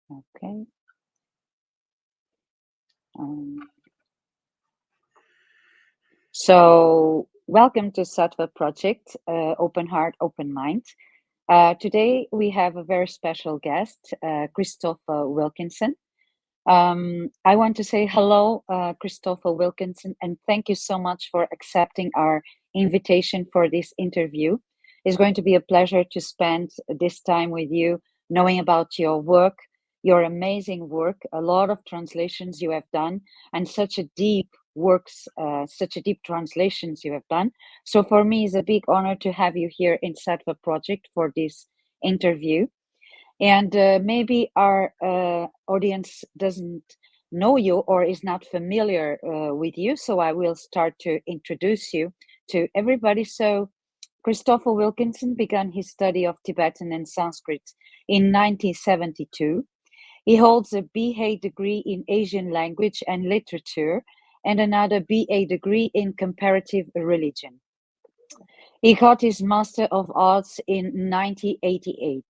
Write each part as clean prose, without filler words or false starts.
Okay. Um, so, welcome to Sattva Project, Open Heart, Open Mind. Today we have a very special guest, Christopher Wilkinson. I want to say hello, Christopher Wilkinson, and thank you so much for accepting our invitation for this interview. It's going to be a pleasure to spend this time with you, knowing about your work, your amazing work, a lot of translations you have done, and such a deep works, such a deep translations you have done. So for me, it's a big honor to have you here in Sattva Project for this interview. And maybe our audience doesn't know you or is not familiar with you, so I will start to introduce you to everybody. So Christopher Wilkinson began his study of Tibetan and Sanskrit in 1972. He holds a BA degree in Asian language and literature and another BA degree in Comparative Religion. He got his Master of Arts in 1988.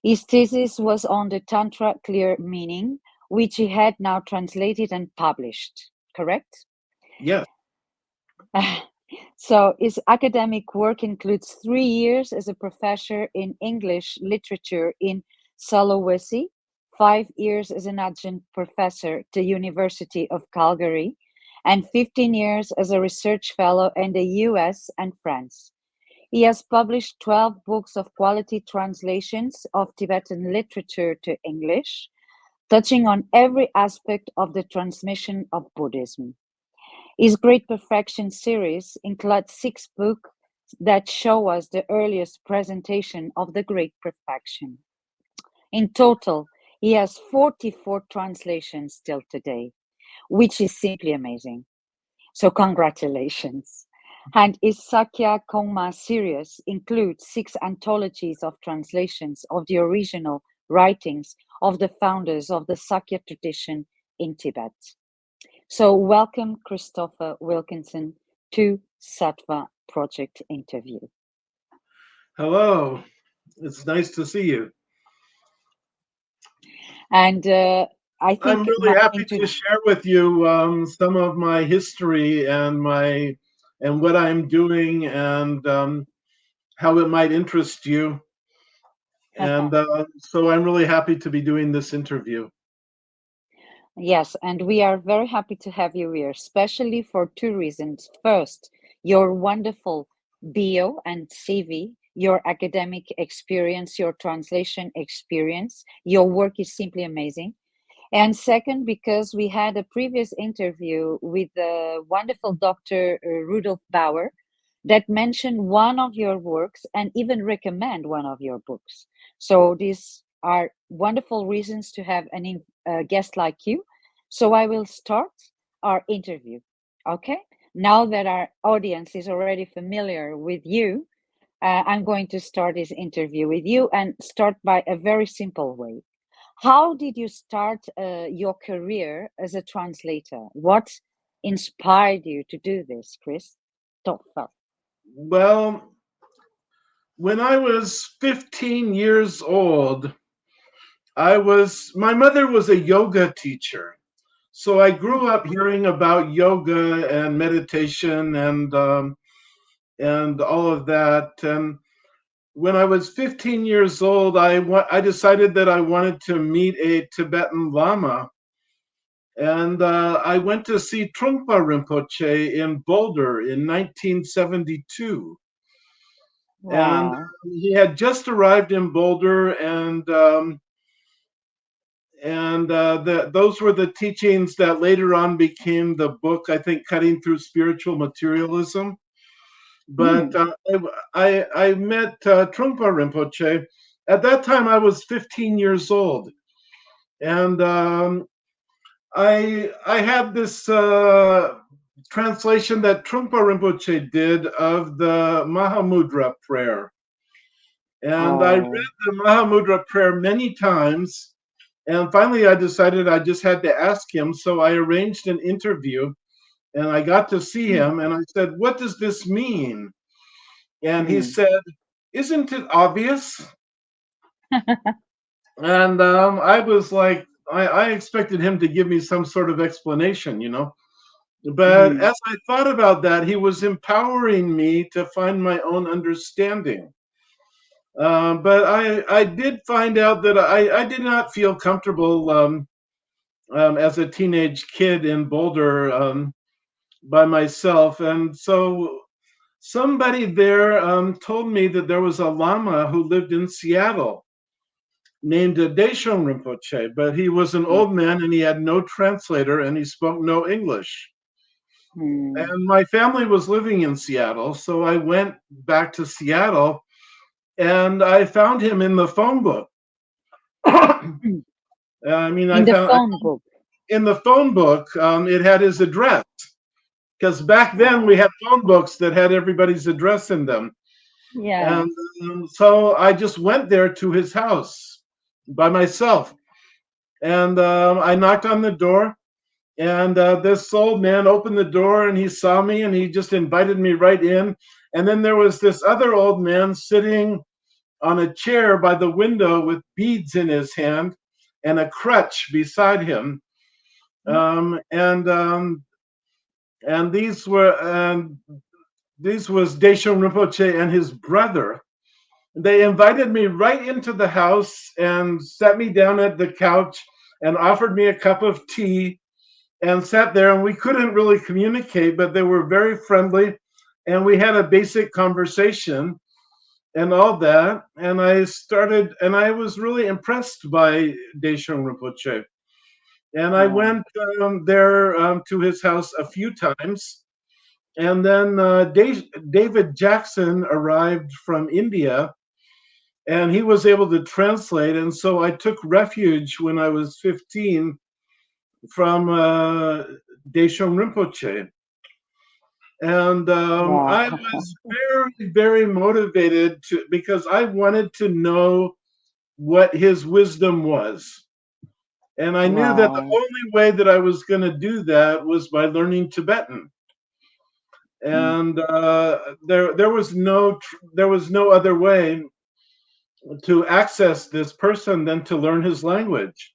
His thesis was on the Tantra Clear Meaning, which he had now translated and published, correct? Yes. So his academic work includes 3 years as a professor in English literature in Sulawesi, 5 years as an adjunct professor at the University of Calgary, and 15 years as a research fellow in the US and France. He has published 12 books of quality translations of Tibetan literature to English, touching on every aspect of the transmission of Buddhism. His Great Perfection series includes 6 books that show us the earliest presentation of the Great Perfection. In total, he has 44 translations till today, which is simply amazing. So congratulations. And his Sakya Kongma Series includes 6 anthologies of translations of the original writings of the founders of the Sakya tradition in Tibet. So welcome, Christopher Wilkinson, to Sattva Project interview. Hello. It's nice to see you. And I think I'm really happy to share with you some of my history and what I'm doing and how it might interest you. And so I'm really happy to be doing this interview. Yes, and we are very happy to have you here, especially for 2 reasons. First, your wonderful bio and CV, your academic experience, your translation experience. Your work is simply amazing. And second, because we had a previous interview with the wonderful Dr. Rudolf Bauer that mentioned one of your works and even recommend one of your books. So these are wonderful reasons to have a guest like you. So I will start our interview. Okay. Now that our audience is already familiar with you, I'm going to start this interview with you and start by a very simple way. How did you start your career as a translator? What inspired you to do this, Chris? Well, when I was 15 years old, my mother was a yoga teacher. So I grew up hearing about yoga and meditation and all of that. And when I was 15 years old, I decided that I wanted to meet a Tibetan Lama. And I went to see Trungpa Rinpoche in Boulder in 1972. And Wow. he had just arrived in Boulder, those were the teachings that later on became the book, I think, Cutting Through Spiritual Materialism. But I met Trungpa Rinpoche. At that time, I was 15 years old. And I had this translation that Trungpa Rinpoche did of the Mahamudra prayer. And I read the Mahamudra prayer many times. And finally, I decided I just had to ask him. So I arranged an interview and I got to see him. And I said, "What does this mean?" And he said, "Isn't it obvious?" And I was like, I expected him to give me some sort of explanation, you know. But Mm-hmm. as I thought about that, he was empowering me to find my own understanding. But I did find out that I did not feel comfortable as a teenage kid in Boulder by myself. And so somebody there told me that there was a Lama who lived in Seattle named Daishon Rinpoche, but he was an old man and he had no translator and he spoke no English. Mm-hmm. And my family was living in Seattle, so I went back to Seattle and I found him in the phone book. I mean, In the phone book. in the phone book, it had his address because back then we Wow. had phone books that had everybody's address in them. And Yes. so I just went there to his house by myself. And I knocked on the door, and this old man opened the door and he saw me and he just invited me right in. And then there was this other old man sitting on a chair by the window with beads in his hand and a crutch beside him. Um, and um, and these was Daishon Rinpoche and his brother. They invited me right into the house and sat me down at the couch and offered me a cup of tea and sat there, and we couldn't really communicate, but they were very friendly and we had a basic conversation and all that. And I was really impressed by Daishon Rinpoche. And I Wow. went there to his house a few times. And then David Jackson arrived from India and he was able to translate. And so I took refuge when I was 15 from Daishon Rinpoche. And Wow. I was very, very motivated to because I wanted to know what his wisdom was. And I knew that the Wow. only way that I was going to do that was by learning Tibetan. Mm. And there was no other way to access this person than to learn his language.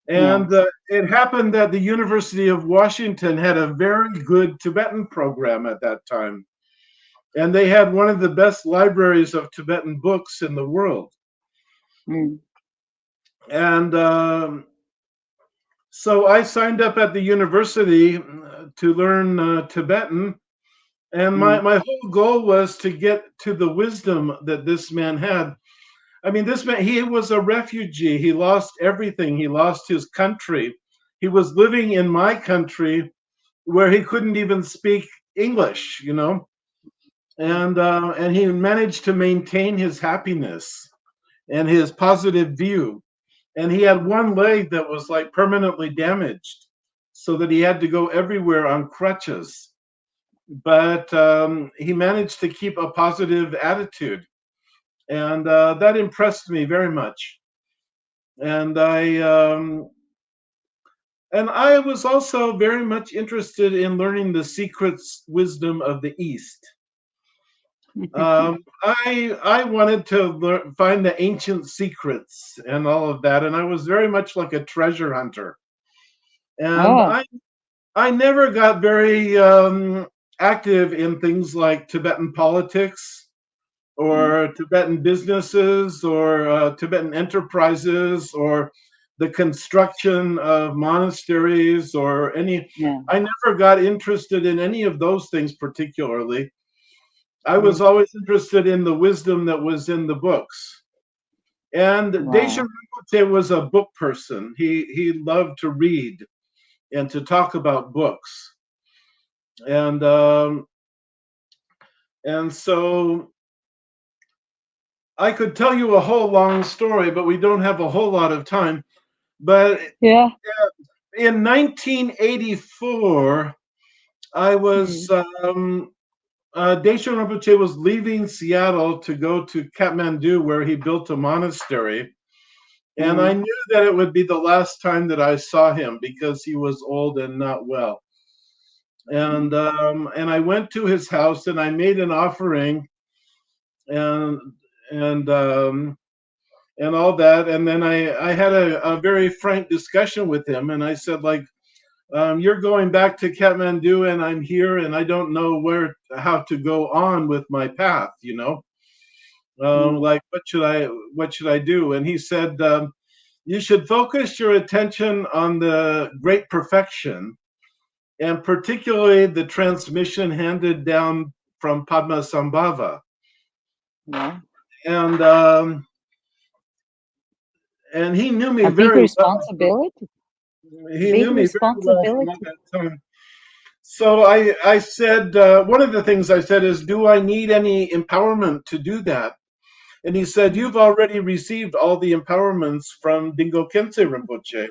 And Yes. it happened that the University of Washington had a very good Tibetan program at that time. And they had one of the best libraries of Tibetan books in the world. Mm. And so I signed up at the university to learn Tibetan. And Mm. my whole goal was to get to the wisdom that this man had. I mean, this man, he was a refugee. He lost everything. He lost his country. He was living in my country where he couldn't even speak English, you know, Mm. and he managed to maintain his happiness and his positive view. And he had one leg that was like permanently damaged, so that he had to go everywhere on crutches. But he managed to keep a positive attitude, and that impressed me very much. And I was also very much interested in learning the secrets wisdom of the East. I wanted to find the ancient secrets and all of that, and I was very much like a treasure hunter. And Oh. I never got very active in things like Tibetan politics Mm. or Tibetan businesses or Tibetan enterprises or the construction of monasteries or any. Yeah. I never got interested in any of those things particularly. I was Mm. always interested in the wisdom that was in the books. And Desha Wow. Rinpoche was a book person. He loved to read and to talk about books. And so I could tell you a whole long story, but we don't have a whole lot of time. But Yeah. in 1984, I was Mm. Desha Rinpoche was leaving Seattle to go to Kathmandu, where he built a monastery. And I Mm. knew that it would be the last time that I saw him because he was old and not well. Mm. And I went to his house and I made an offering, and and and all that. And then I had a very frank discussion with him, and I said, like, you're going back to Kathmandu, and I'm here, and I don't know how to go on with my path. Like, what should I do? And he said, you should focus your attention on the great perfection, and particularly the transmission handed down from Padmasambhava. Yeah. And he knew me A big very responsibility. well. He Big knew me very well from all responsibility. that time. So I said, one of the things I said is, do I need any empowerment to do that? And he said, you've already received all the empowerments from Dingo Khyentse Rinpoche.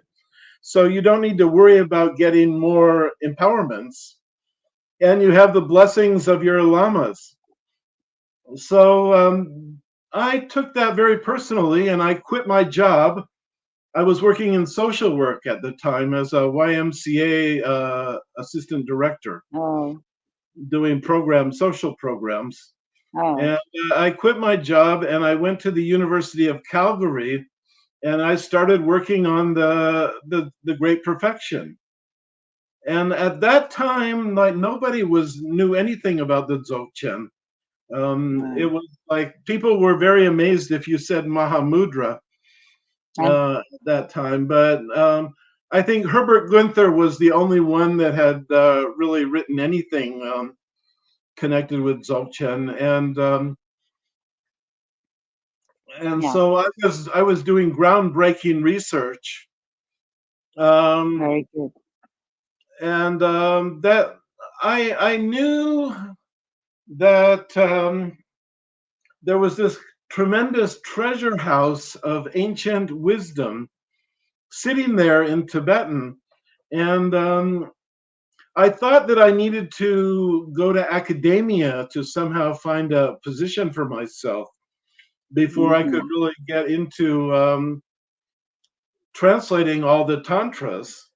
So you don't need to worry about getting more empowerments. And you have the blessings of your lamas. So I took that very personally, and I quit my job. I was working in social work at the time as a YMCA assistant director, Oh, doing social programs. oh, And I quit my job, and I went to the University of Calgary, and I started working on the Great Perfection. And at that time, like, nobody knew anything about the Dzogchen. It was like people were very amazed if you said Mahamudra at that time. But I think Herbert Gunther was the only one that had really written anything connected with Dzogchen. And yeah. so I was doing groundbreaking research. Very good. And that I knew that there was this tremendous treasure house of ancient wisdom sitting there in Tibetan, and I thought that I needed to go to academia to somehow find a position for myself before I could really get into translating all the tantras.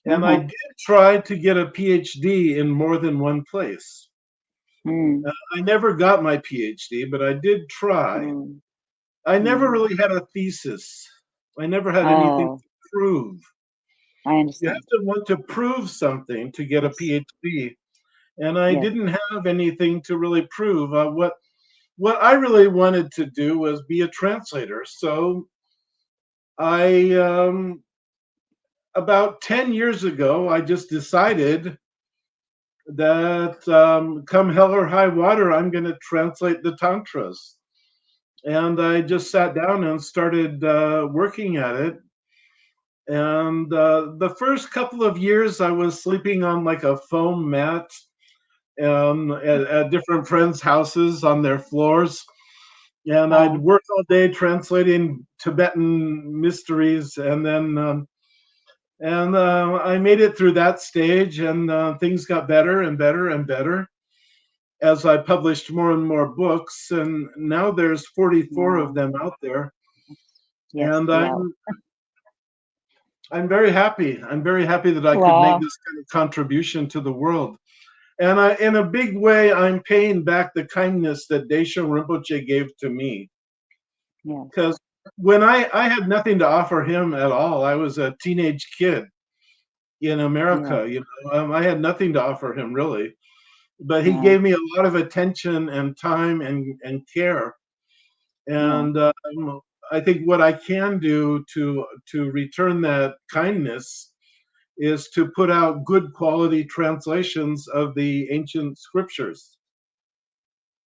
And I did try to get a PhD in more than one place. I never got my PhD, but I did try. I never really had a thesis. I never had anything Oh, to prove. I You have understand. to want to prove something to get a Yes, PhD, and I yes, didn't have anything to really prove. What I really wanted to do was be a translator. So I about 10 years ago, I just decided that come hell or high water, I'm going to translate the tantras. And I just sat down and started working at it. And the first couple of years, I was sleeping on like a foam mat at different friends' houses on their floors. And I'd work all day translating Tibetan mysteries. And I made it through that stage, and things got better and better and better as I published more and more books. And now there's 44 of them out there. yes. And Wow. I'm very happy. I'm very happy that I could make Wow. this kind of contribution to the world. And in a big way, I'm paying back the kindness that Desho Rinpoche gave to me. Yes. Because when I had nothing to offer him at all, I was a teenage kid in America. I had nothing to offer him really, but he Yeah. gave me a lot of attention and time and care. Yeah. And I think what I can do to return that kindness is to put out good quality translations of the ancient scriptures.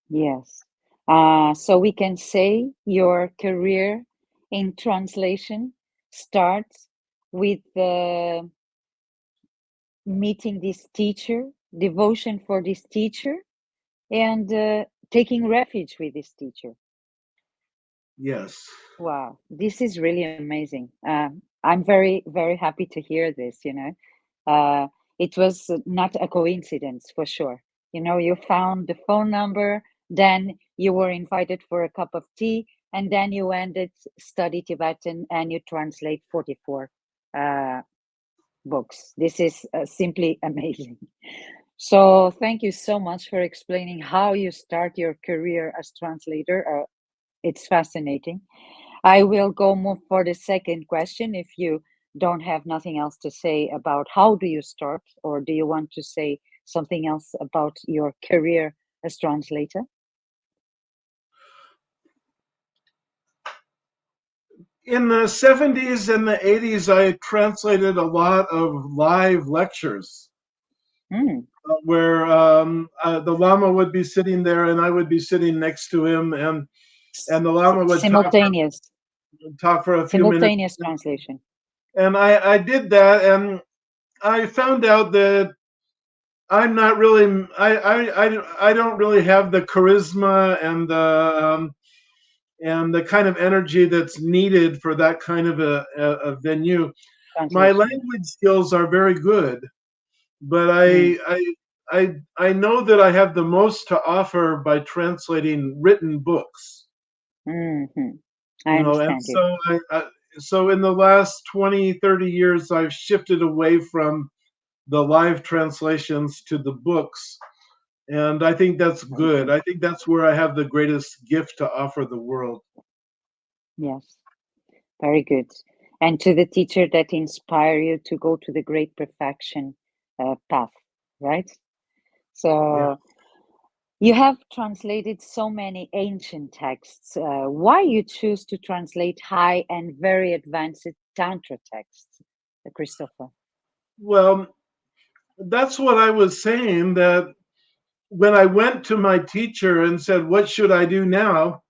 Yes. So we can say your career in translation starts with meeting this teacher, devotion for this teacher, and taking refuge with this teacher. Yes. Wow, this is really amazing. I'm very, very happy to hear this, it was not a coincidence for sure. You found the phone number, then you were invited for a cup of tea, and then you ended study Tibetan and you translate 44 books. This is simply amazing. So thank you so much for explaining how you start your career as translator. It's fascinating. I will go move for the second question if you don't have nothing else to say about how do you start, or do you want to say something else about your career as translator? In the 70s and the 80s, I translated a lot of live lectures where the Lama would be sitting there and I would be sitting next to him, and the Lama would talk for a few minutes. Simultaneous translation. And I did that, and I found out that I'm not really, I don't really have the charisma and the kind of energy that's needed for that kind of a venue. My language skills are very good, but I know that I have the most to offer by translating written books. Mm-hmm. I understand and so in the last 20, 30 years, I've shifted away from the live translations to the books. And I think that's good. I think that's where I have the greatest gift to offer the world. Yes, very good. And to the teacher that inspire you to go to the great perfection path, right? So you have translated so many ancient texts. Why you choose to translate high and very advanced Tantra texts, Christopher? Well, that's what I was saying, that when I went to my teacher and said, what should I do now?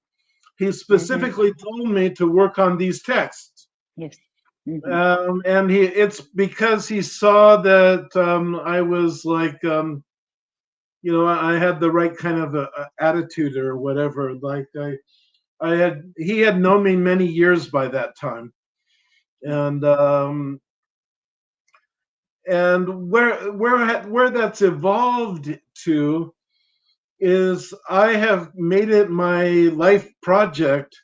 He specifically told me to work on these texts. Yes. And it's because he saw that I was like, I had the right kind of a attitude or whatever. Like he had known me many years by that time. And where that's evolved to is I have made it my life project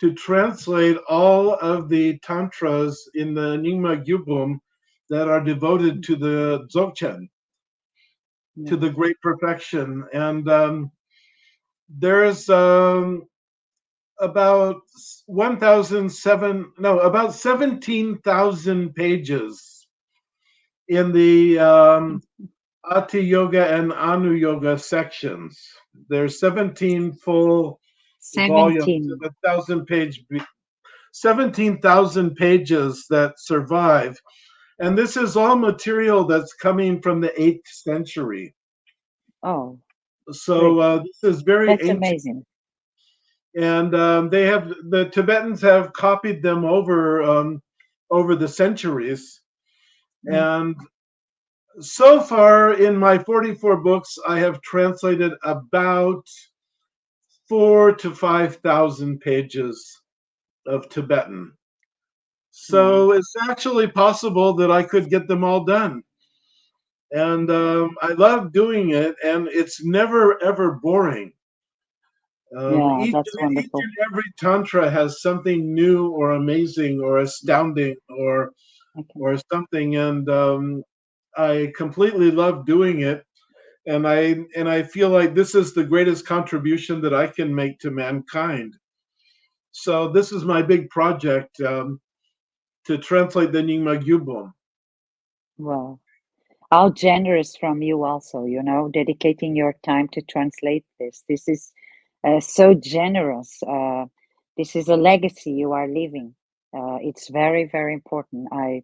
to translate all of the tantras in the Nyingma Gyubum that are devoted to the Dzogchen, to the great perfection. And there's about 17,000 pages in the Ati Yoga and Anu Yoga sections. There's 17 full volumes of 17,000 pages that survive. And this is all material that's coming from the 8th century. Oh. So this is very That's ancient. Amazing. And the Tibetans have copied them over the centuries. And so far in my 44 books, I have translated about 4,000 to 5,000 pages of Tibetan. So it's actually possible that I could get them all done. And I love doing it, and it's never, ever boring. Each and every tantra has something new or amazing or astounding or something, and I completely love doing it. And I feel like this is the greatest contribution that I can make to mankind. So this is my big project, to translate the Nyingma Gyubum. Wow. How generous from you also, dedicating your time to translate this. This is so generous. This is a legacy you are leaving. It's very, very important. I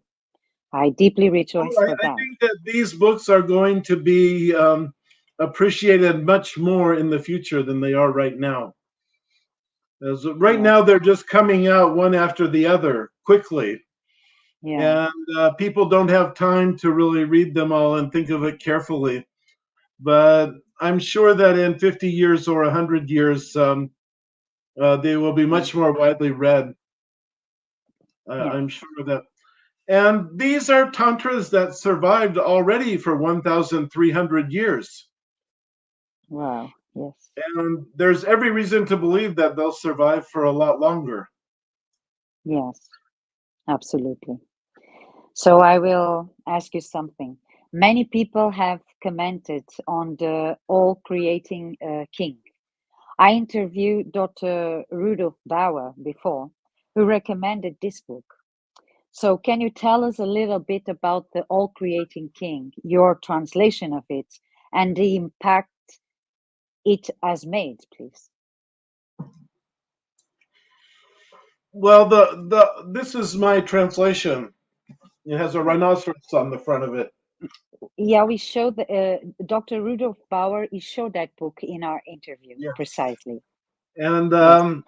deeply rejoice for that. I think that these books are going to be appreciated much more in the future than they are right now. As right now, they're just coming out one after the other quickly. And people don't have time to really read them all and think of it carefully. But I'm sure that in 50 years or 100 years, they will be much more widely read. I'm sure of that. And these are tantras that survived already for 1,300 years. Wow, yes. And there's every reason to believe that they'll survive for a lot longer. Yes, absolutely. So I will ask you something. Many people have commented on the all-creating king. I interviewed Dr. Rudolf Bauer before, who recommended this book. So can you tell us a little bit about the All-Creating King, your translation of it, and the impact it has made, please? Well, this is my translation. It has a rhinoceros on the front of it. Yeah, we showed Dr. Rudolf Bauer. He showed that book in our interview, Yes. precisely. And Yes.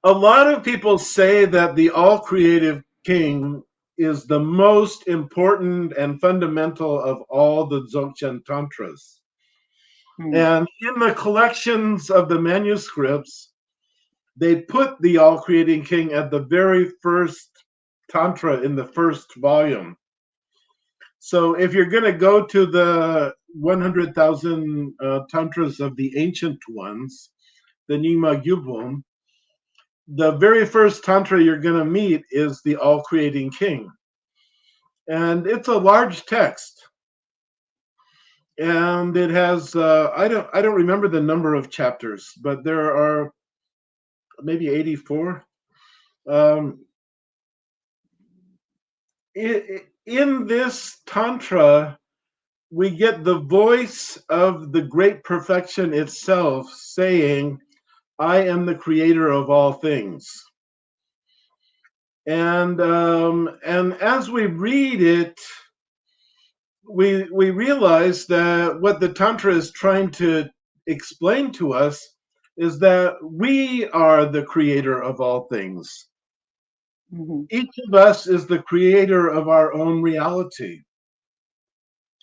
a lot of people say that the all-creative king is the most important and fundamental of all the Dzogchen Tantras. And in the collections of the manuscripts, they put the all-creating king at the very first Tantra in the first volume. So if you're going to go to the 100,000 Tantras of the ancient ones, the Nyingma Gyubum, the very first Tantra you're going to meet is the all-creating king. And it's a large text. And it has, I don't remember the number of chapters, but there are maybe 84. In this Tantra, we get the voice of the great perfection itself saying, I am the creator of all things. And as we read it, we realize that what the Tantra is trying to explain to us is that we are the creator of all things. Mm-hmm. Each of us is the creator of our own reality.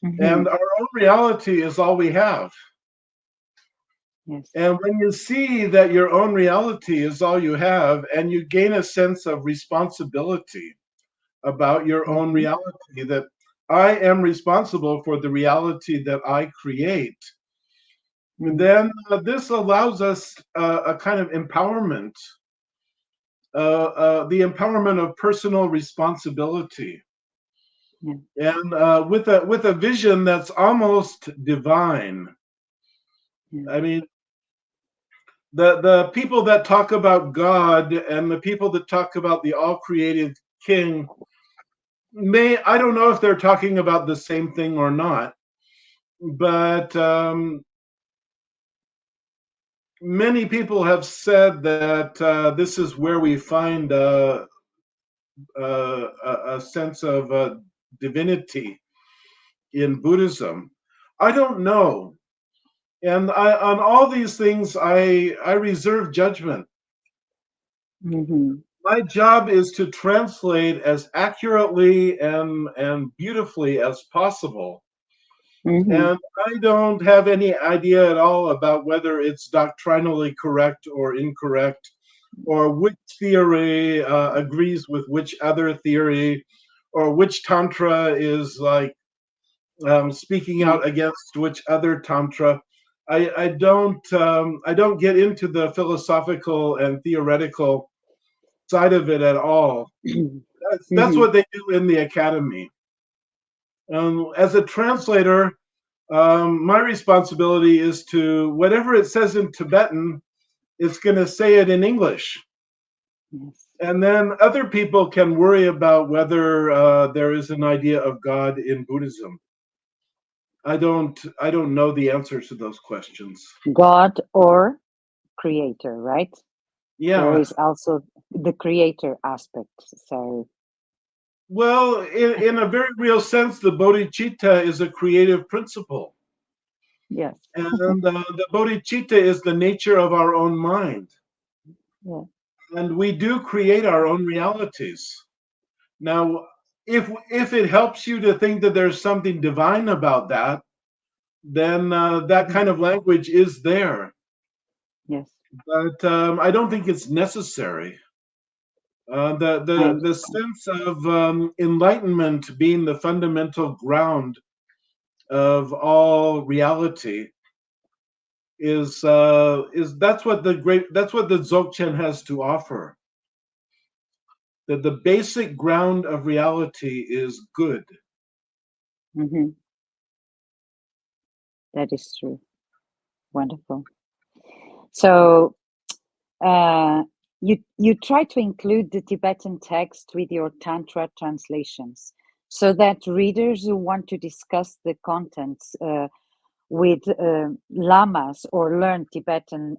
Mm-hmm. And our own reality is all we have. Yes. And when you see that your own reality is all you have, and you gain a sense of responsibility about your own reality, that I am responsible for the reality that I create, then this allows us a kind of empowerment, the empowerment of personal responsibility. Yeah. And with a vision that's almost divine. Yeah. I mean, the people that talk about God and the people that talk about the all-created king I don't know if they're talking about the same thing or not, but many people have said that this is where we find a sense of divinity in Buddhism. I don't know. And on all these things, I reserve judgment. Mm-hmm. My job is to translate as accurately and beautifully as possible. Mm-hmm. And I don't have any idea at all about whether it's doctrinally correct or incorrect, or which theory agrees with which other theory, or which Tantra is like speaking out against which other Tantra. I don't get into the philosophical and theoretical side of it at all. That's what they do in the academy. As a translator, my responsibility is to, whatever it says in Tibetan, it's going to say it in English. Yes. And then other people can worry about whether there is an idea of God in Buddhism. I don't know the answers to those questions. God or creator, right? Yeah. There is also the creator aspect. So, well, in a very real sense, the bodhicitta is a creative principle. Yes. And the bodhicitta is the nature of our own mind. Yeah. And we do create our own realities. Now, if it helps you to think that there's something divine about that, then that kind of language is there. Yes. But I don't think it's necessary. The sense of enlightenment being the fundamental ground of all reality is that's what the Dzogchen has to offer. That the basic ground of reality is good. Mm-hmm. That is true. Wonderful. So you try to include the Tibetan text with your Tantra translations so that readers who want to discuss the contents with lamas or learn Tibetan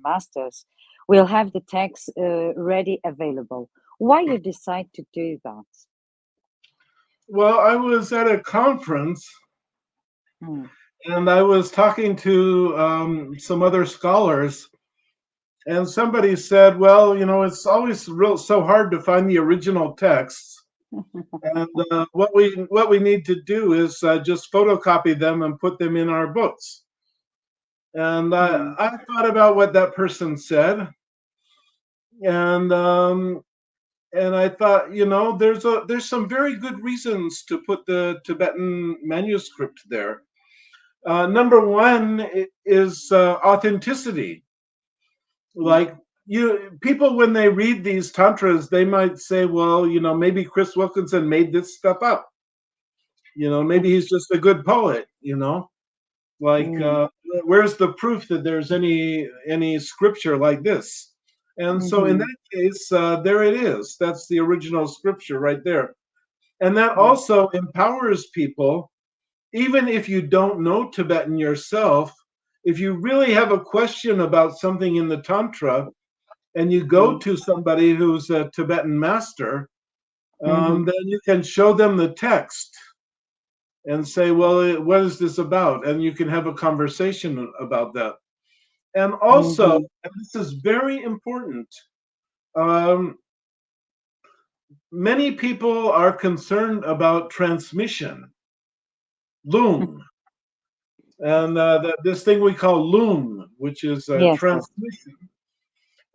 masters will have the text ready available. Why you decide to do that? Well, I was at a conference Mm. and I was talking to some other scholars, and somebody said, "Well, it's always so hard to find the original texts, and what we need to do is just photocopy them and put them in our books." And I thought about what that person said, and I thought, there's some very good reasons to put the Tibetan manuscript there. Number one is authenticity. Like people, when they read these tantras, they might say, well, maybe Chris Wilkinson made this stuff up. Maybe he's just a good poet. Like where's the proof that there's any scripture like this? And so in that case, there it is. That's the original scripture right there. And that also empowers people, even if you don't know Tibetan yourself. If you really have a question about something in the Tantra and you go to somebody who's a Tibetan master, then you can show them the text and say, well, what is this about? And you can have a conversation about that. And also, and this is very important, many people are concerned about transmission, loom, and this thing we call loom, which is transmission.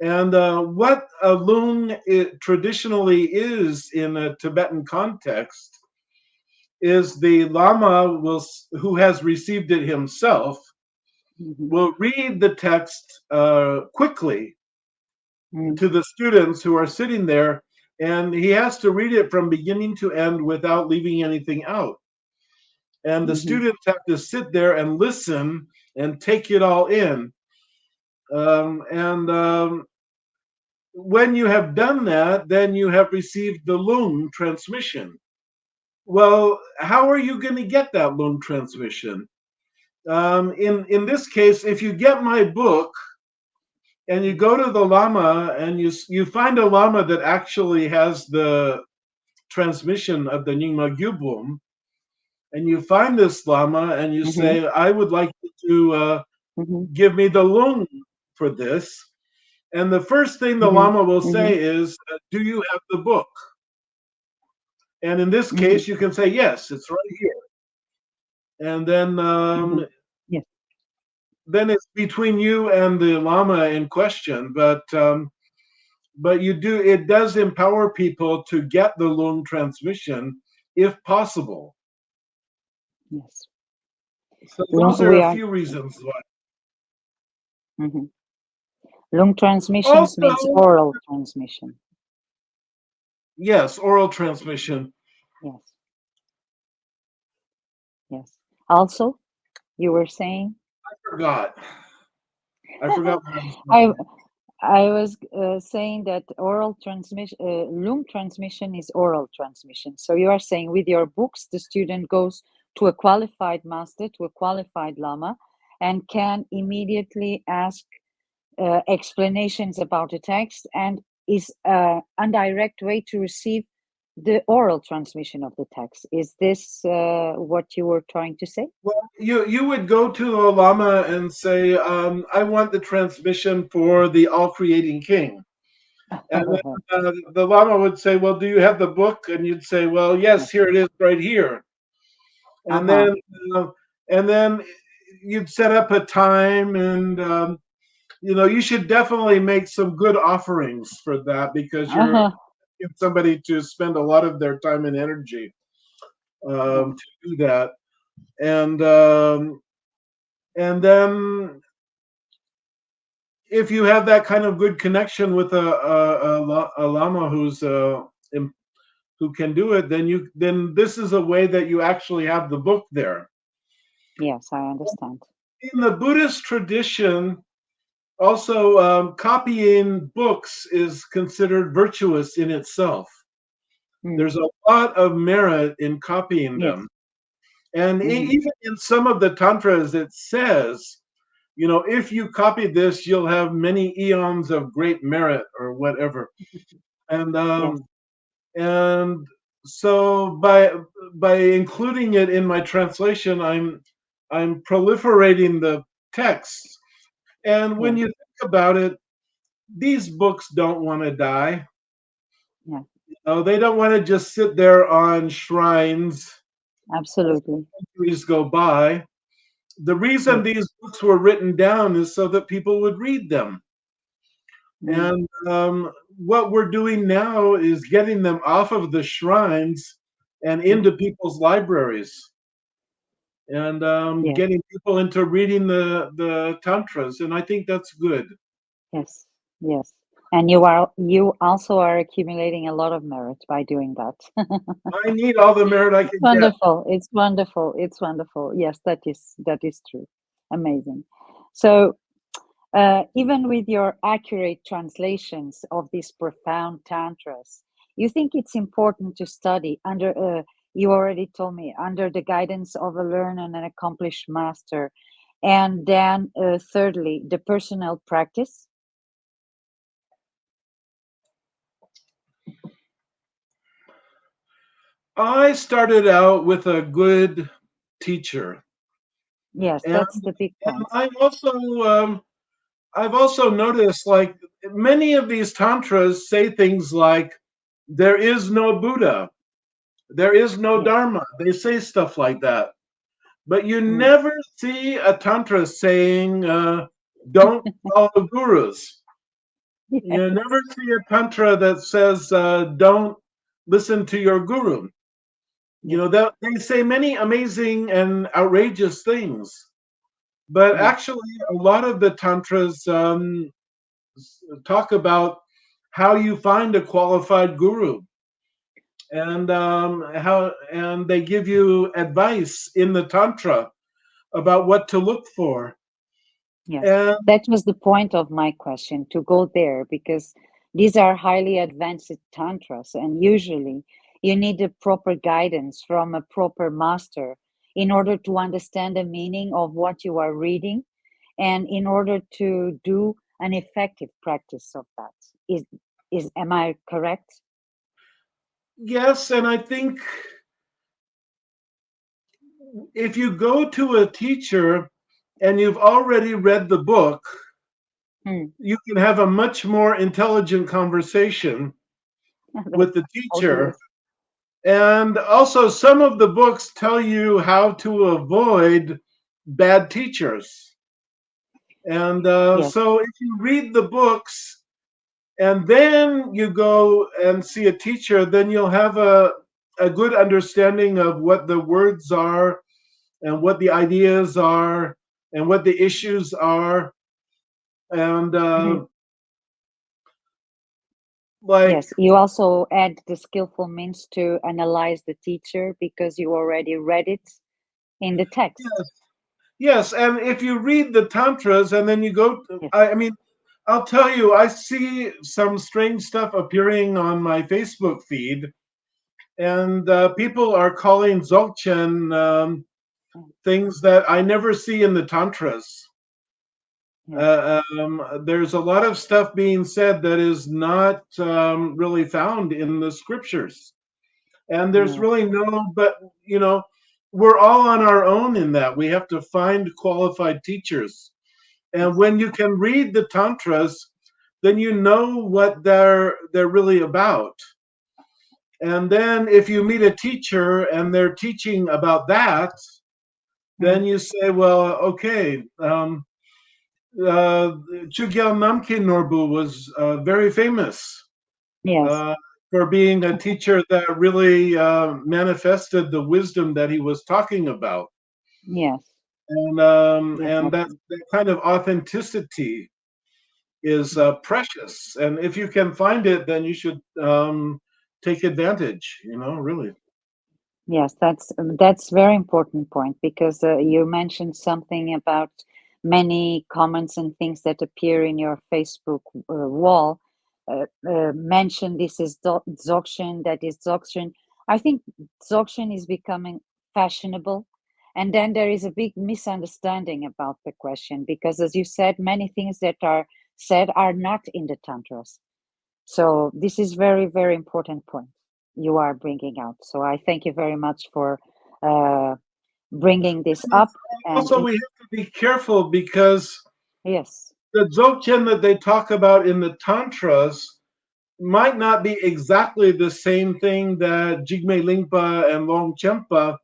And what a loom traditionally is in a Tibetan context is the Lama who has received it himself will read the text quickly to the students who are sitting there, and he has to read it from beginning to end without leaving anything out. And the students have to sit there and listen and take it all in. When you have done that, then you have received the loom transmission. Well, how are you going to get that loom transmission? In this case, if you get my book and you go to the Lama and you find a Lama that actually has the transmission of the Nyingma Gyubum, and you find this Lama and you say, I would like you to give me the loom for this. And the first thing the Lama will say is, do you have the book? And in this case, you can say, yes, it's right here. And then then it's between you and the Lama in question. But it does empower people to get the loom transmission if possible. Yes. So those are a few reasons why. Loom transmissions means oral transmission. Yes, oral transmission. Yes. Yes. Also, you were saying? I forgot. I was saying that oral transmission, loom transmission is oral transmission. So you are saying with your books, the student goes to a qualified master, to a qualified Lama, and can immediately ask explanations about the text, and is an indirect way to receive the oral transmission of the text. Is this what you were trying to say? Well, you would go to a Lama and say, I want the transmission for the all-creating king. And then the Lama would say, well, do you have the book? And you'd say, well, yes, here it is right here. And then you'd set up a time, and you should definitely make some good offerings for that, because you're asking somebody to spend a lot of their time and energy to do that. And then if you have that kind of good connection with a Lama who can do it, then this is a way that you actually have the book there. Yes, I understand. In the Buddhist tradition, Also, copying books is considered virtuous in itself. There's a lot of merit in copying Yes. them. And Mm-hmm. even in some of the tantras, it says, if you copy this, you'll have many eons of great merit or whatever. And Yes. and so by including it in my translation, I'm proliferating the texts. And when Yes. you think about it, these books don't want to die. Yeah. Oh, they don't want to just sit there on shrines as Absolutely. centuries go by. The reason Yes. these books were written down is so that people would read them. Mm. And what we're doing now is getting them off of the shrines and Yes. into people's libraries, and Yes. getting people into reading the tantras. And I think that's good. Yes. Yes. And you also are accumulating a lot of merit by doing that. I need all the merit I It's can get. wonderful. It's wonderful. It's wonderful. Yes, that is true. Amazing. So, even with your accurate translations of these profound tantras, you think it's important to study under, you already told me, under the guidance of a learned and an accomplished master. And then, thirdly, the personal practice. I started out with a good teacher, Yes, and that's the big and point. I've also noticed, like, many of these tantras say things like there is no Buddha, there is no Yes. Dharma. They say stuff like that, but you Mm. never see a tantra saying don't follow gurus. You never Yes. see a tantra that says don't listen to your guru. Yes. That they say many amazing and outrageous things, but Yes. actually a lot of the tantras talk about how you find a qualified guru, and they give you advice in the tantra about what to look for. Yes, And that was the point of my question, to go there, because these are highly advanced tantras, and usually you need a proper guidance from a proper master in order to understand the meaning of what you are reading and in order to do an effective practice of that. Is am I correct? yes, and I think if you go to a teacher and you've already read the book, Hmm. you can have a much more intelligent conversation with That's the totally. teacher. And also, some of the books tell you how to avoid bad teachers. And Yes. so, if you read the books and then you go and see a teacher, then you'll have a good understanding of what the words are and what the ideas are and what the issues are. And Mhm. like, Yes, you also add the skillful means to analyze the teacher because you already read it in the text. yes, yes. And if you read the Tantras and then you go, Yes. I mean, I'll tell you, I see some strange stuff appearing on my Facebook feed, and people are calling Dzogchen Mm. things that I never see in the Tantras. Yes. There's a lot of stuff being said that is not really found in the scriptures. And there's Yes. really but you know, we're all on our own in that. We have to find qualified teachers. And Yes. when you can read the Tantras, then you know what they're really about. And then if you meet a teacher and they're teaching about that, then Mm. you say, well, okay, Chogyal Namkhin Norbu was very famous Yes. uh, for being a teacher that really manifested the wisdom that he was talking about, Yes. and Definitely. that kind of authenticity is precious. And if you can find it, then you should take advantage. Really. Yes, that's very important point because you mentioned something about many comments and things that appear in your Facebook wall mention this is Dzogchen, that is Dzogchen. I think Dzogchen is becoming fashionable. And then there is a big misunderstanding about the question because, as you said, many things that are said are not in the Tantras. So this is very, very important point you are bringing out. So I thank you very much for bringing this up. And Also, we have to be careful because yes, the Dzogchen that they talk about in the Tantras might not be exactly the same thing that Jigme Lingpa and Longchenpa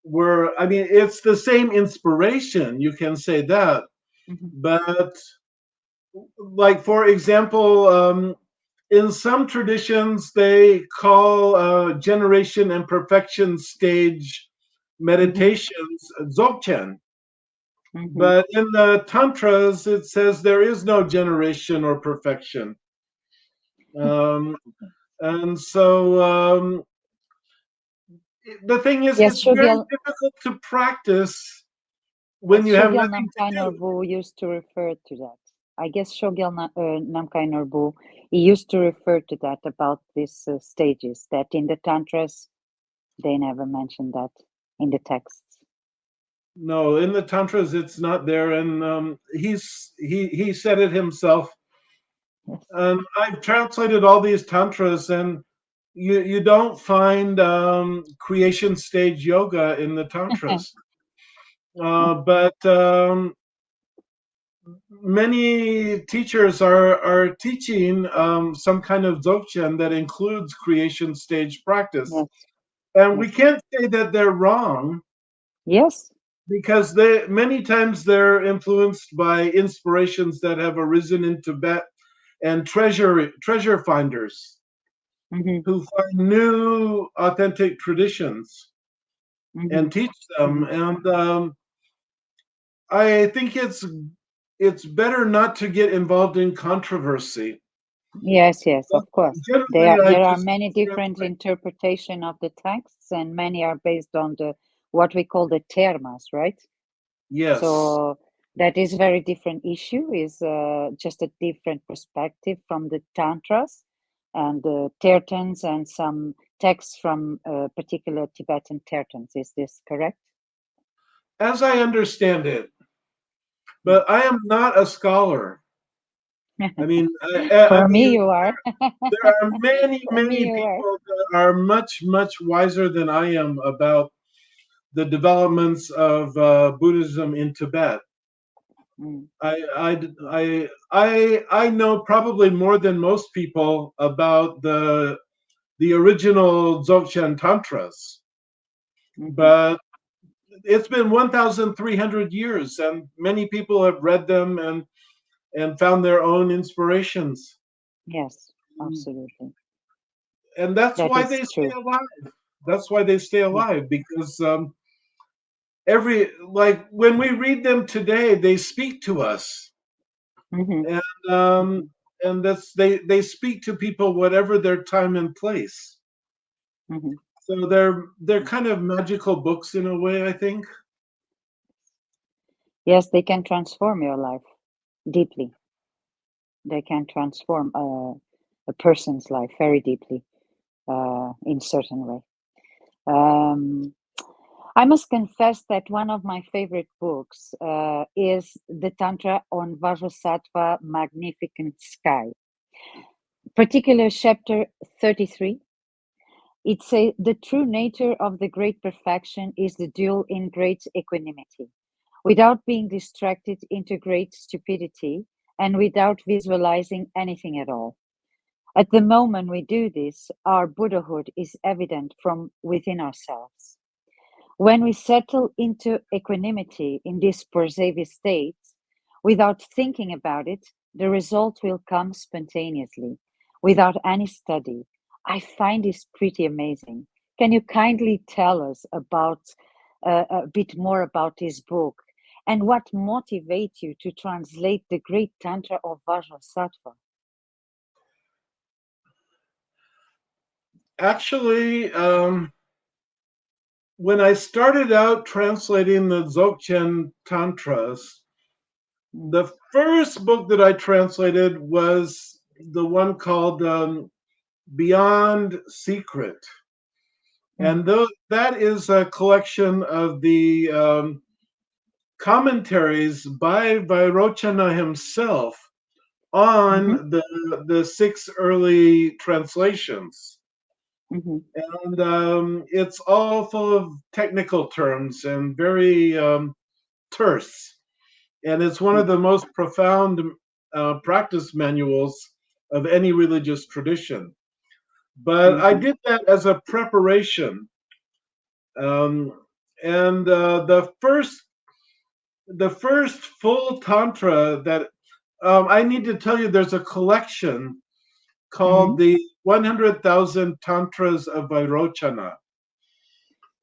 were. I mean, it's the same inspiration, you can say that. But, like, for example, in some traditions, they call generation and perfection stage meditations Dzogchen. But in the Tantras, it says there is no generation or perfection. And so the thing is, yes, it's very Shogyan, difficult to practice when yes, you have Shogyan nothing to Namkhai do. Norbu used to refer to that. I guess Shogyan Namkhai Norbu, he used to refer to that about these stages, that in the Tantras, they never mentioned that in the texts. No, in the Tantras, it's not there. And he said it himself. Yes. I've translated all these Tantras, and you don't find creation stage yoga in the Tantras. But many teachers are teaching some kind of dzogchen that includes creation stage practice, Yes. and we Yes. can't say that they're wrong Yes. because they many times they're influenced by inspirations that have arisen in Tibet and treasure finders who find new authentic traditions and teach them. And I think it's better not to get involved in controversy. Yes, yes, But of course. generally, I There are just many different translate. interpretation of the texts, and many are based on the what we call the termas, right? Yes. So that is very different issue, is just a different perspective from the tantras and the tertans and some texts from particular Tibetan tertans. Is this correct? As I understand it, Mm. but I am not a scholar. I mean, I For me, mean, you are. there are many, For me, many you are. people that are much, much wiser than I am about the developments of Buddhism in Tibet. Mm. I know probably more than most people about the original Dzogchen Tantras, but it's been 1,300 years, and many people have read them and found their own inspirations. Yes, absolutely. And that's That why is they stay true. alive. That's why they stay Yeah. alive because every like when we read them today, they speak to us, hmm and um, and they speak to people whatever their time and place. hmm So they're kind of magical books in a way, I think. Yes, they can transform your life deeply. They can transform a person's life very deeply in certain way. Um, I must confess that one of my favorite books is the Tantra on Vajrasattva Magnificent Sky, particular chapter 33. It says the true nature of the great perfection is the dual in great equanimity, without being distracted into great stupidity and without visualizing anything at all. At the moment we do this, our Buddhahood is evident from within ourselves. When we settle into equanimity in this pervasive state, without thinking about it, the result will come spontaneously, without any study. I find this pretty amazing. Can you kindly tell us about a bit more about this book and what motivates you to translate the great Tantra of Vajrasattva? Actually, when I started out translating the Dzogchen Tantras, The first book that I translated was the one called Beyond Secret. And that is a collection of the commentaries by Vairochana himself on the six early translations. And it's all full of technical terms and very terse. And it's one of the most profound practice manuals of any religious tradition. But I did that as a preparation. And the first full tantra that I need to tell you, there's a collection called the 100,000 Tantras of Vairochana.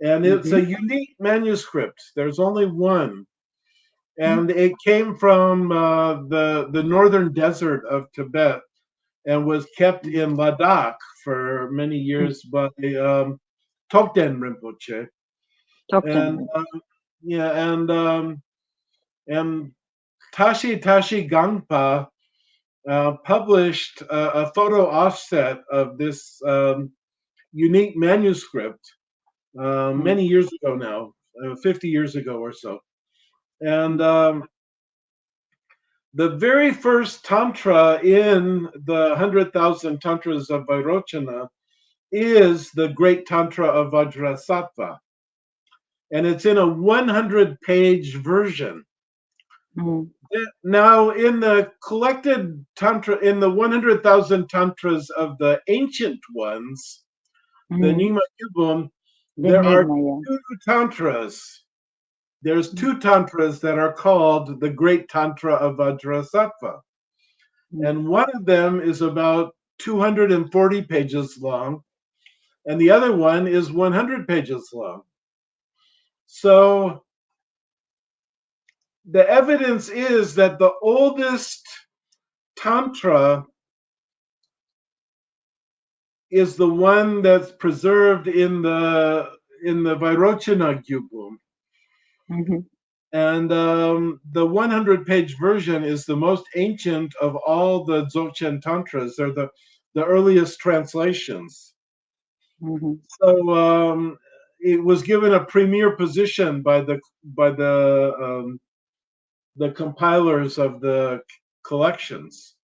And it's a unique manuscript. There's only one. And it came from the northern desert of Tibet and was kept in Ladakh for many years by Tokden Rinpoche. And and Tashi Gangpa published a photo offset of this unique manuscript many years ago now, 50 years ago or so. And the very first tantra in the 100,000 tantras of Vairochana is the great tantra of Vajrasattva. And it's in a 100-page version. Now, in the collected tantra, in the 100,000 tantras of the ancient ones, the Nyingma Gyaltsab, there are two tantras. There's two tantras that are called the Great Tantra of Vajrasattva. And one of them is about 240 pages long, and the other one is 100 pages long. So the evidence is that the oldest tantra is the one that's preserved in the Vairochana Gyaltsab. And the 100-page version is the most ancient of all the Dzogchen Tantras. They're the earliest translations. So it was given a premier position by the compilers of the collections.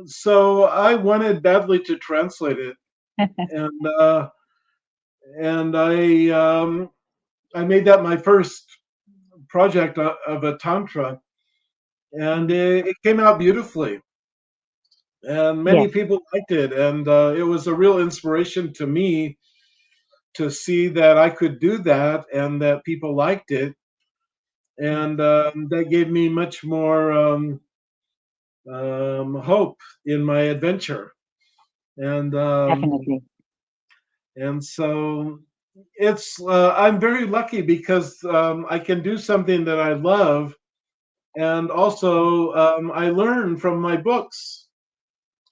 So I wanted badly to translate it, and I made that my first project of a tantra, and it came out beautifully, and many people liked it, and it was a real inspiration to me to see that I could do that and that people liked it, and that gave me much more hope in my adventure, and Definitely. And so it's I'm very lucky because I can do something that I love, and also I learn from my books.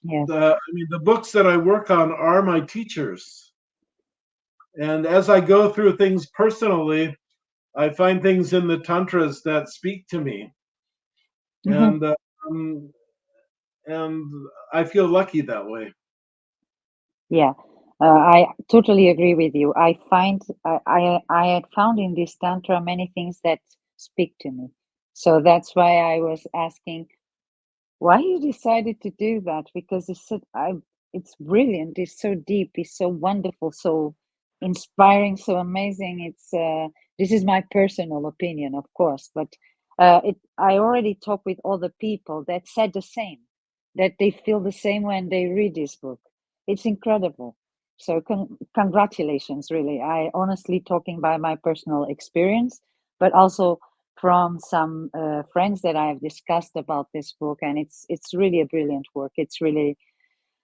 The books that I work on are my teachers, and as I go through things personally, I find things in the tantras that speak to me, and I feel lucky that way. Yeah, I totally agree with you. I find I had found in this tantra many things that speak to me. So that's why I was asking why you decided to do that, because it's brilliant. It's so deep. It's so wonderful. So inspiring. So amazing. This is my personal opinion, of course, but I already talked with other people that said the same, that they feel the same when they read this book. It's incredible. So congratulations, really. I honestly talking by my personal experience, but also from some friends that I have discussed about this book, and it's really a brilliant work. It's really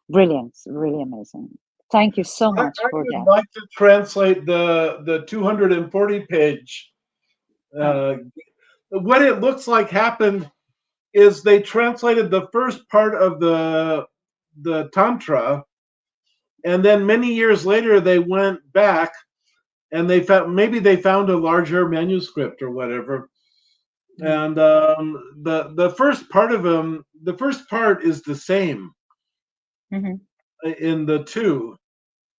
brilliant, really amazing. Thank you so much I for would that. like to translate the 240 page. What it looks like happened is they translated the first part of the tantra, and then many years later they went back and they found a larger manuscript or whatever, And the first part of them, the first part is the same in the two,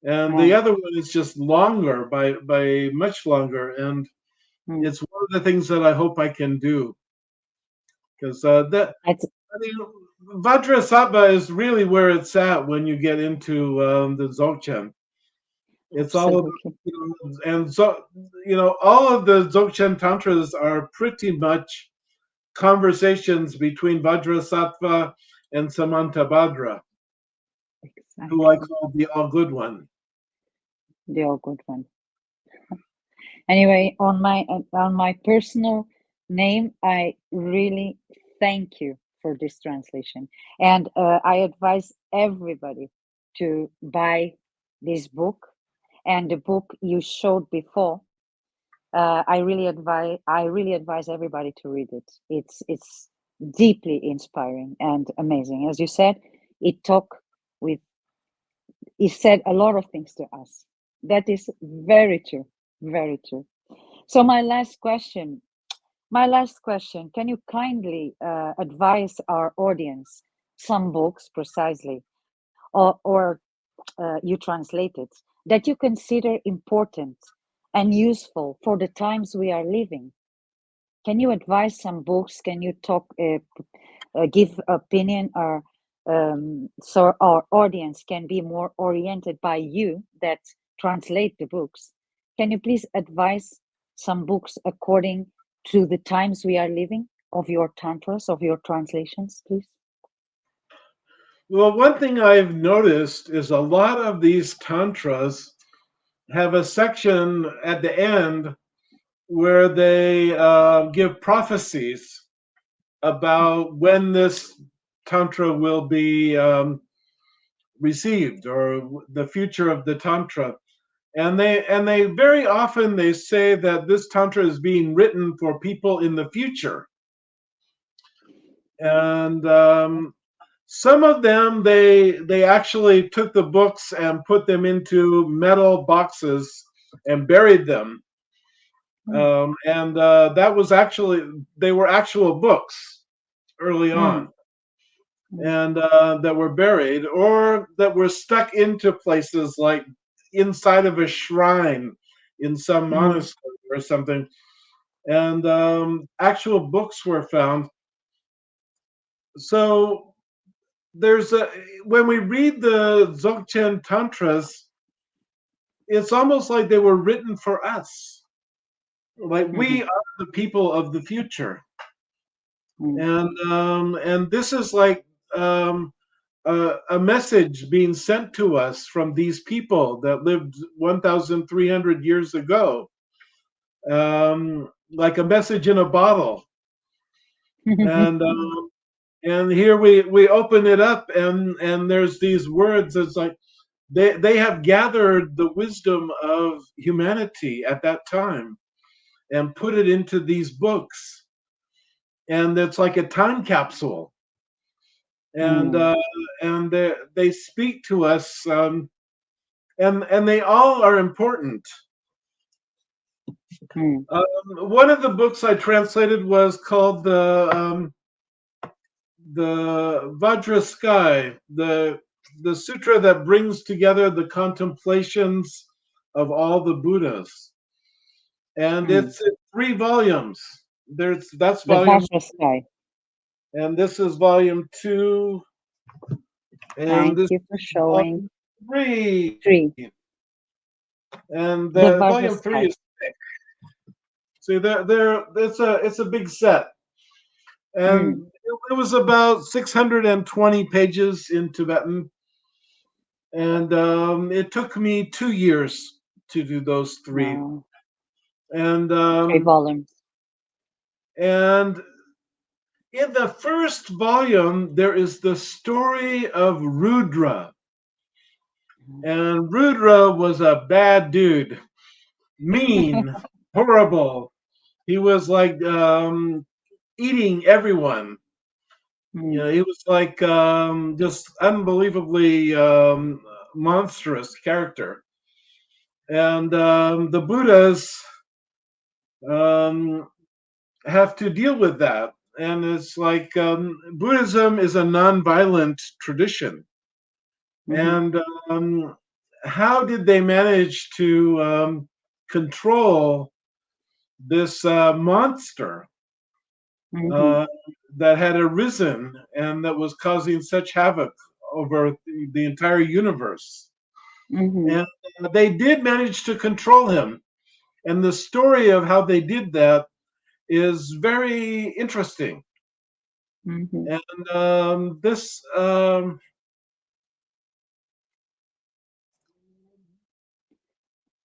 and the other one is just longer by much longer, and it's one of the things that I hope I can do, because that I mean, Vajrasattva is really where it's at when you get into the Dzogchen. It's all about, and so all of the Dzogchen tantras are pretty much conversations between Vajrasattva and Samantabhadra, who I call the all good one. The all good one. Anyway, on my personal name, I really thank you for this translation, and I advise everybody to buy this book and the book you showed before. I really advise everybody to read it. It's deeply inspiring and amazing. As you said, it said a lot of things to us. That is very true, very true. So my last question, can you kindly advise our audience some books precisely, or you translated, that you consider important and useful for the times we are living? Can you advise some books? Can you give opinion, or so our audience can be more oriented by you that translate the books? Can you please advise some books according to the times we are living, of your tantras, of your translations, please? Well, one thing I've noticed is a lot of these tantras have a section at the end where they give prophecies about when this tantra will be received, or the future of the tantra. And they very often they say that this tantra is being written for people in the future. And some of them they actually took the books and put them into metal boxes and buried them. And that was actually, they were actual books early on, and that were buried, or that were stuck into places like inside of a shrine in some monastery or something. And actual books were found. So when we read the Dzogchen Tantras, it's almost like they were written for us. Like we are the people of the future. And this is like a message being sent to us from these people that lived 1,300 years ago, like a message in a bottle. And here we open it up, and there's these words. It's like they have gathered the wisdom of humanity at that time and put it into these books, and it's like a time capsule. And they speak to us, and they all are important. One of the books I translated was called the Vajrasattva, the sutra that brings together the contemplations of all the Buddhas, and it's in 3 volumes. That's volume, and this is volume 2, and Thank this you for showing. volume 3. 3. And the volume 3 is thick. See, it's a big set, and it was about 620 pages in Tibetan, and it took me 2 years to do those 3. Wow. And 3 volumes. And in the first volume, there is the story of Rudra. And Rudra was a bad dude, mean, horrible. He was like eating everyone. He was like just unbelievably monstrous character. And the Buddhas have to deal with that. And it's like Buddhism is a nonviolent tradition. And how did they manage to control this monster that had arisen and that was causing such havoc over the entire universe? And they did manage to control him. And the story of how they did that is very interesting. And this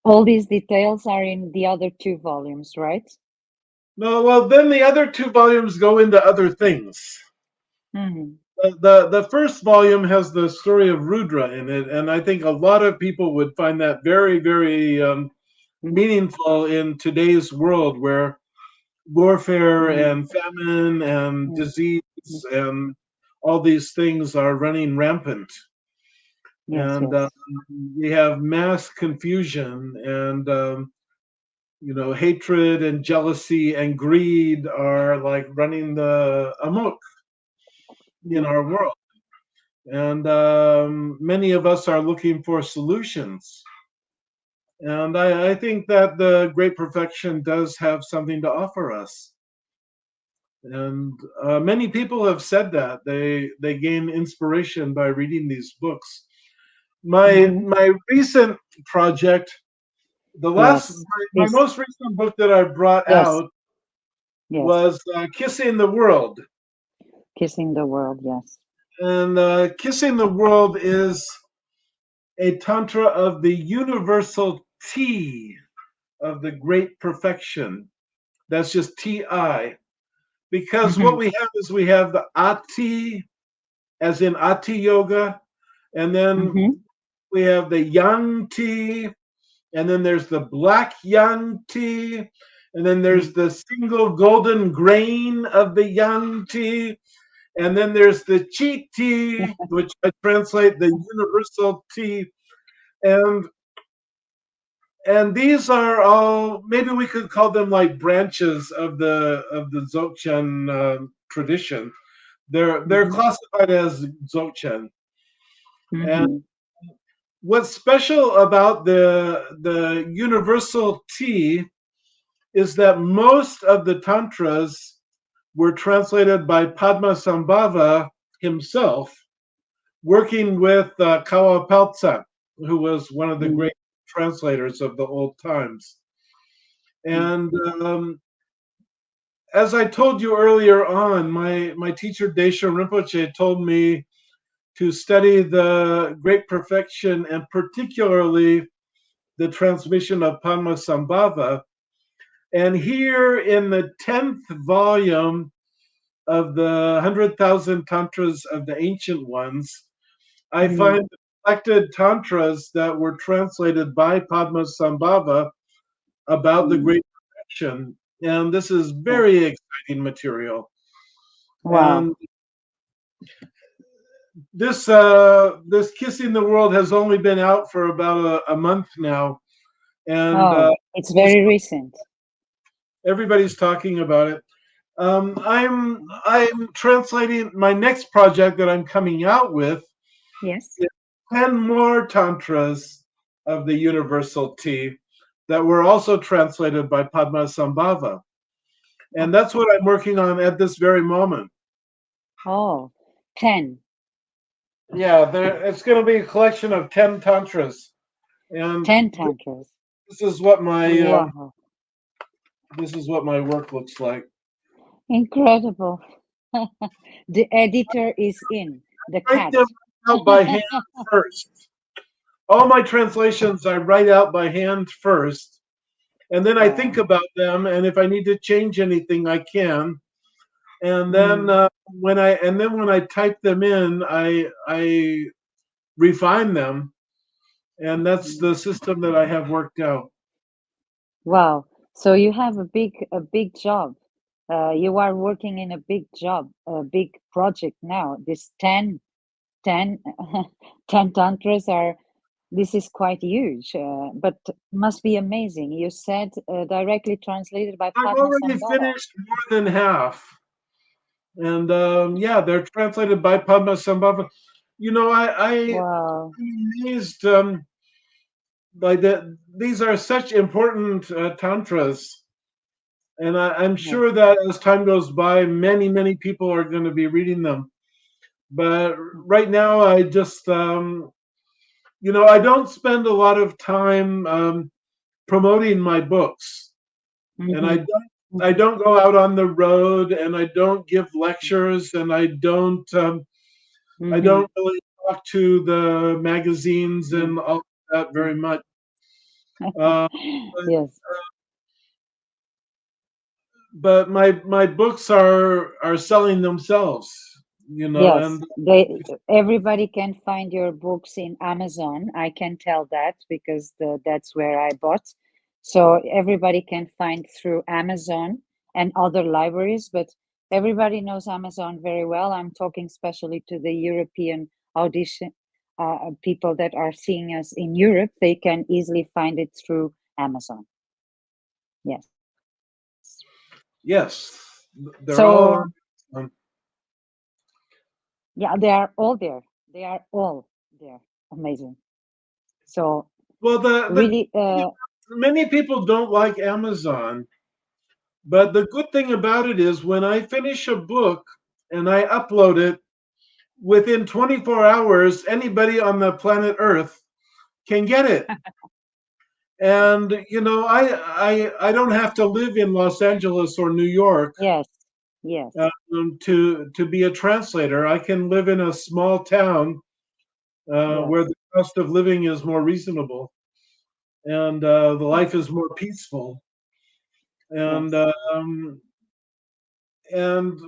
all these details are in the other 2 volumes, right? no, well, then the other 2 volumes go into other things. The first volume has the story of Rudra in it, and I think a lot of people would find that very, very meaningful in today's world where warfare and famine and disease and all these things are running rampant. And we have mass confusion and hatred and jealousy and greed are like running the amok in our world. And many of us are looking for solutions. And I think that the Great Perfection does have something to offer us. And many people have said that they gain inspiration by reading these books. My recent project, my most recent book that I brought out was Kissing the World. Kissing the World, yes. And Kissing the World is a tantra of the universal T of the Great Perfection. That's just Ti. Because what we have is we have the Ati, as in Ati Yoga, and then we have the Yang Ti, and then there's the black Yang Ti, and then there's the single golden grain of the Yang Ti, and then there's the Chi Ti, which I translate the universal Ti, and these are all, maybe we could call them like branches of the Dzogchen tradition. They're classified as Dzogchen. And what's special about the universal T is that most of the tantras were translated by Padmasambhava himself, working with Kawa Peltsa, who was one of the great translators of the old times. And as I told you earlier on, my teacher Desha Rinpoche told me to study the Great Perfection and particularly the transmission of Padmasambhava. And here in the 10th volume of the 100,000 Tantras of the Ancient Ones, I find collected tantras that were translated by Padmasambhava about the Great Perfection. And this is very exciting material. Wow. And this Kissing the World has only been out for about a month now. And it's very recent. Everybody's talking about it. I'm translating my next project that I'm coming out with. Yes. 10 more tantras of the universal T that were also translated by Padmasambhava. And that's what I'm working on at this very moment. Oh, 10. Yeah, it's going to be a collection of 10 tantras. And 10 tantras. This is what my wow. This is what my work looks like. Incredible. The editor is in. The cat. Them out by hand first. All my translations I write out by hand first, and then I think about them, and if I need to change anything, I can. And then when I type them in, I refine them, and that's the system that I have worked out. Wow! So you have a big job. You are working in a big job, a big project now. This 10 tantras are this is quite huge, but must be amazing. You said directly translated by I've Padma already Sambhava. finished more than half. And yeah, they're translated by Padma Sambhava. You know, I'm Wow. amazed by that. These are such important tantras. And I'm Yes. sure that as time goes by, many people are going to be reading them. But right now, I just, I don't spend a lot of time promoting my books, and I Mm-hmm. don't. I Mm-hmm. don't go out on the road, and I don't give lectures, and I don't. I Mm-hmm. don't really talk to the magazines and all that very much. Uh, Yes. but my books are selling themselves, Yes, and everybody can find your books in Amazon. I can tell that because that's where I bought. So everybody can find through Amazon and other libraries, but everybody knows Amazon very well. I'm talking especially to the European audition people that are seeing us in Europe. They can easily find it through Amazon. Yes. yes, they're all So on. yeah, they are all there. They are all there. Amazing. So Well, really, many people don't like Amazon, but the good thing about it is when I finish a book and I upload it, within 24 hours, anybody on the planet Earth can get it. And I don't have to live in Los Angeles or New York yes, yes, to be a translator. I can live in a small town where yes, the cost of living is more reasonable and the yes, life is more peaceful. And yes, and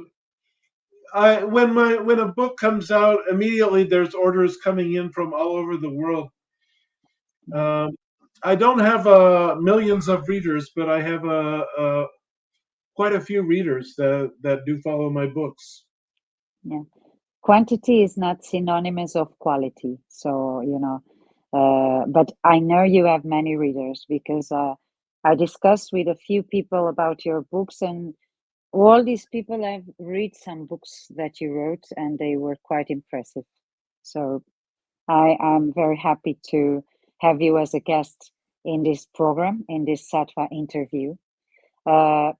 I when a book comes out, immediately there's orders coming in from all over the world. yeah, Um, I don't have millions of readers, but I have quite a few readers that do follow my books. yeah. Quantity is not synonymous of quality. So, but I know you have many readers because I discussed with a few people about your books, and all these people have read some books that you wrote, and they were quite impressive. So I am very happy to have you as a guest in this program, in this Sattva interview. Uh,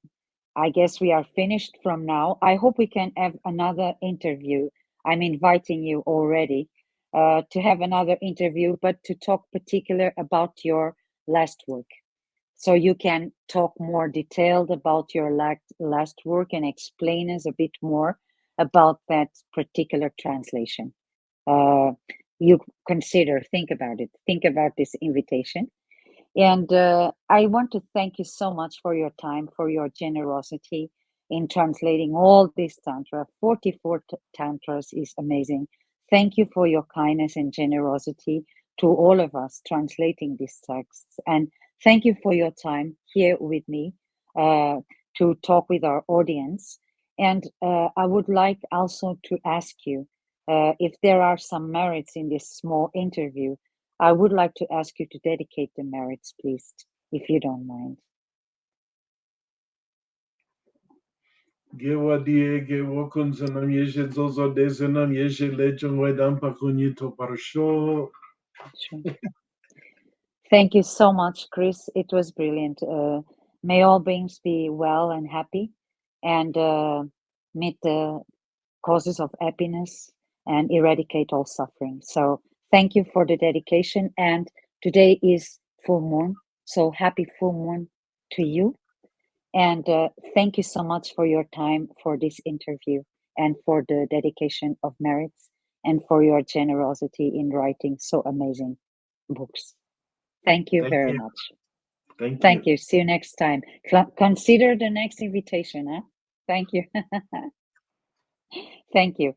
I guess we are finished from now. I hope we can have another interview. I'm inviting you already to have another interview, but to talk particular about your last work. So you can talk more detailed about your last work and explain us a bit more about that particular translation. Uh, you think about it, think about this invitation. And I want to thank you so much for your time, for your generosity in translating all this Tantra. 44 Tantras is amazing. Thank you for your kindness and generosity to all of us translating these texts. And thank you for your time here with me uh, to talk with our audience. And I would like also to ask you if there are some merits in this small interview. I would like to ask you to dedicate the merits, please, if you don't mind. Gewa die gewo kunzanam yeje zozo dezenam yeje lechon wedam pakunito parsho. Sure. Thank you so much, Chris. It was brilliant. May all beings be well and happy and meet the causes of happiness and eradicate all suffering. So, thank you for the dedication. And today is full moon. So, happy full moon to you. And thank you so much for your time for this interview and for the dedication of merits and for your generosity in writing so amazing books. Thank you Thank very you. much. Thank Thank you. you. See you next time. Consider the next invitation. Huh? Thank you. Thank you.